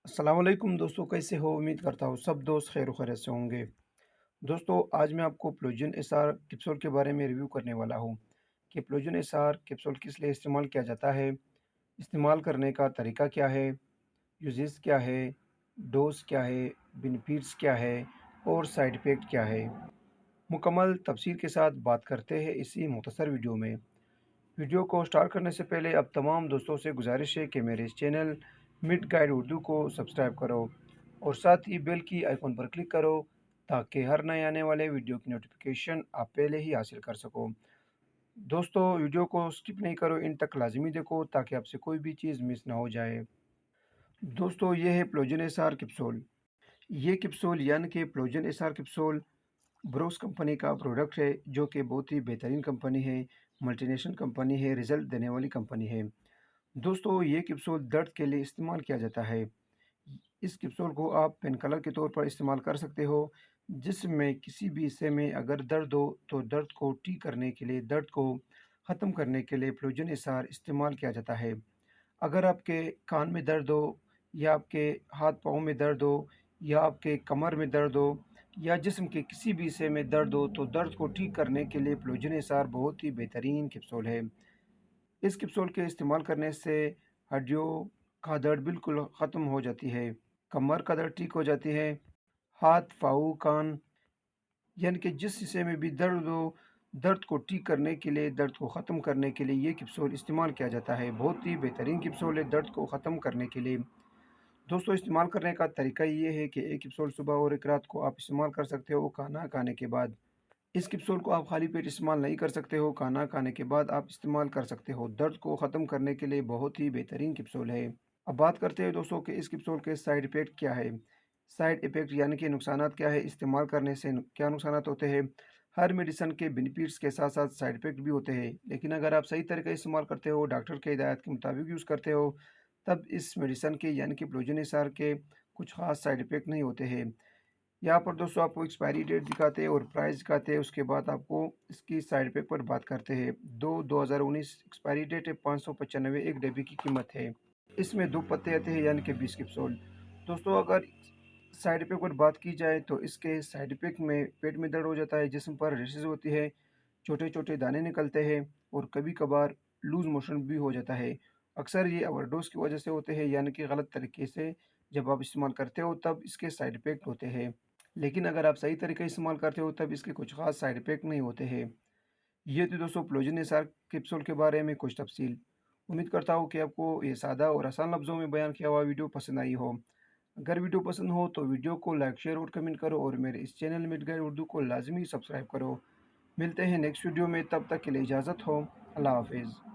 अस्सलाम वालेकुम दोस्तों, कैसे हो? उम्मीद करता हूँ सब दोस्त खैर खैरियत से होंगे। दोस्तों, आज मैं आपको प्लूजन एसआर कैप्सूल के बारे में रिव्यू करने वाला हूँ कि प्लूजन एसआर कैप्सूल किस लिए इस्तेमाल किया जाता है, इस्तेमाल करने का तरीका क्या है, यूजेस क्या है, डोज क्या है, बेनिफिट्स क्या है और साइड इफ़ेक्ट क्या है। मुकम्मल तफसील के साथ बात करते हैं इसी मुख्तसर वीडियो में। वीडियो को स्टार्ट करने से पहले अब तमाम दोस्तों से गुजारिश है कि मेरे इस चैनल मिड गाइड उर्दू को सब्सक्राइब करो और साथ ही बेल की आइकन पर क्लिक करो ताकि हर नए आने वाले वीडियो की नोटिफिकेशन आप पहले ही हासिल कर सको। दोस्तों, वीडियो को स्किप नहीं करो, इन तक लाजमी देखो ताकि आपसे कोई भी चीज़ मिस ना हो जाए। दोस्तों, ये है प्लोजन एस आर कैप्सूल। ये कैप्सूल यानी कि प्लोजन एस आर कैप्सूल ब्रोक्स कंपनी का प्रोडक्ट है, जो कि बहुत ही बेहतरीन कंपनी है, मल्टीनेशनल कंपनी है, रिजल्ट देने वाली कंपनी है। दोस्तों, ये कैप्सूल दर्द के लिए इस्तेमाल किया जाता है। इस कैप्सूल को आप पेन किलर के तौर पर इस्तेमाल कर सकते हो। जिस्म में किसी भी हिस्से में अगर दर्द हो तो दर्द को ठीक करने के लिए, दर्द को ख़त्म करने के लिए फ्लूजन एसार इस्तेमाल किया जाता है। अगर आपके कान में दर्द हो या आपके हाथ पाँव में दर्द हो या आपके कमर में दर्द हो या जिस्म के किसी भी हिस्से में दर्द हो तो दर्द को ठीक करने के लिए फ्लूजन एसार बहुत ही बेहतरीन कैप्सूल है। इस कैप्सूल के इस्तेमाल करने से हड्डियों का दर्द बिल्कुल ख़त्म हो जाती है, कमर का दर्द ठीक हो जाती है, हाथ, पाँव, कान यानी कि जिस हिस्से में भी दर्द हो, दर्द को ठीक करने के लिए, दर्द को ख़त्म करने के लिए ये कैप्सूल इस्तेमाल किया जाता है। बहुत ही बेहतरीन कैप्सूल है दर्द को ख़त्म करने के लिए। दोस्तों, इस्तेमाल करने का तरीका ये है कि एक कैप्सूल सुबह और एक रात को आप इस्तेमाल कर सकते हो खाना खाने के बाद। इस कैप्सूल को आप खाली पेट इस्तेमाल नहीं कर सकते हो, खाना खाने के बाद आप इस्तेमाल कर सकते हो। दर्द को ख़त्म करने के लिए बहुत ही बेहतरीन कैप्सूल है। अब बात करते हैं दोस्तों कि इस कैप्सूल के साइड इफ़ेक्ट क्या है। साइड इफ़ेक्ट यानी कि नुकसानात क्या है, इस्तेमाल करने से क्या नुकसानात होते हैं। हर मेडिसिन के बेनिफिट्स के साथ साथ साइड इफ़ेक्ट भी होते हैं, लेकिन अगर आप सही तरीके से इस्तेमाल करते हो, डॉक्टर के हिदायत के मुताबिक यूज़ करते हो, तब इस मेडिसिन के यानी कि प्रोजन हिसार के कुछ ख़ास साइड इफ़ेक्ट नहीं होते हैं। यहाँ पर दोस्तों आपको एक्सपायरी डेट दिखाते हैं और प्राइस दिखाते हैं, उसके बाद आपको इसकी साइड इफ़ेक्ट पर बात करते हैं। 2/2019 एक्सपायरी डेट है, 595 एक डब्बे की कीमत है। इसमें 2 पत्ते आते हैं यानी कि 20 कैप्सूल। दोस्तों, अगर साइड इफ़ेक्ट पर बात की जाए तो इसके साइड इफ़ेक्ट में पेट में दर्द हो जाता है, जिस्म पर रैशेज़ होती है, छोटे-छोटे दाने निकलते हैं और कभी-कभार लूज़ मोशन भी हो जाता है। अक्सर ये ओवरडोज़ की वजह से होते हैं यानी कि गलत तरीके से जब आप इस्तेमाल करते हो तब इसके साइड इफ़ेक्ट होते हैं। लेकिन अगर आप सही तरीके से इस्तेमाल करते हो तब इसके कुछ ख़ास साइड इफ़ेक्ट नहीं होते हैं। ये थी दोस्तों प्लोजिन एसार कैप्सूल के बारे में कुछ तफ़सील। उम्मीद करता हूँ कि आपको ये सादा और आसान लफ्ज़ों में बयान किया हुआ वीडियो पसंद आई हो। अगर वीडियो पसंद हो तो वीडियो को लाइक, शेयर और कमेंट करो और मेरे इस चैनल मिड गाइड उर्दू को लाज़मी सब्सक्राइब करो। मिलते हैं नेक्स्ट वीडियो में, तब तक के लिए इजाज़त हो। अल्लाह हाफ़िज़।